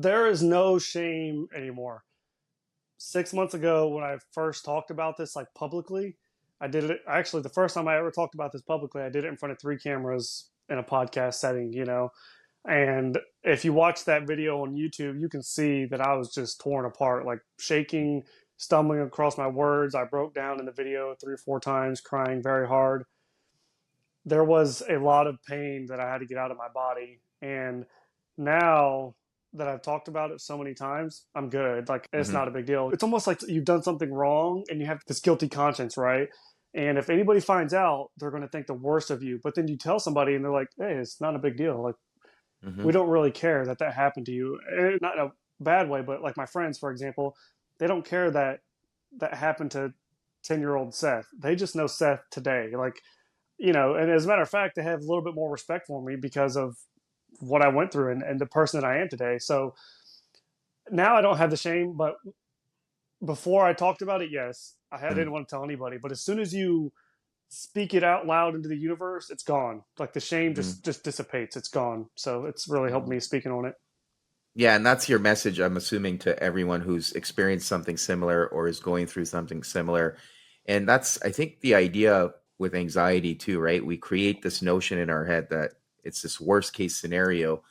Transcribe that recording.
there is no shame anymore. 6 months ago, when I first talked about this like publicly, I did it actually the first time I ever talked about this publicly. I did it in front of three cameras in a podcast setting, And if you watch that video on YouTube, you can see that I was just torn apart, like shaking, stumbling across my words. I broke down in the video 3 or 4 times, crying very hard. There was a lot of pain that I had to get out of my body. And now that I've talked about it so many times, I'm good. Like, it's Hmm. not a big deal. It's almost like you've done something wrong and you have this guilty conscience, right? And if anybody finds out, they're going to think the worst of you. But then you tell somebody and they're like, hey, it's not a big deal. Like, Hmm. we don't really care that that happened to you. Not in a bad way, but like my friends, for example, they don't care that that happened to 10-year-old Seth. They just know Seth today. Like, and as a matter of fact, they have a little bit more respect for me because of what I went through and the person that I am today. So now I don't have the shame, but before I talked about it, yes, I didn't want to tell anybody. But as soon as you speak it out loud into the universe, it's gone. Like the shame Hmm. just dissipates. It's gone. So it's really helped me speaking on it. Yeah, and that's your message, I'm assuming, to everyone who's experienced something similar or is going through something similar. And that's, I think, the idea with anxiety too, right? We create this notion in our head that it's this worst case scenario,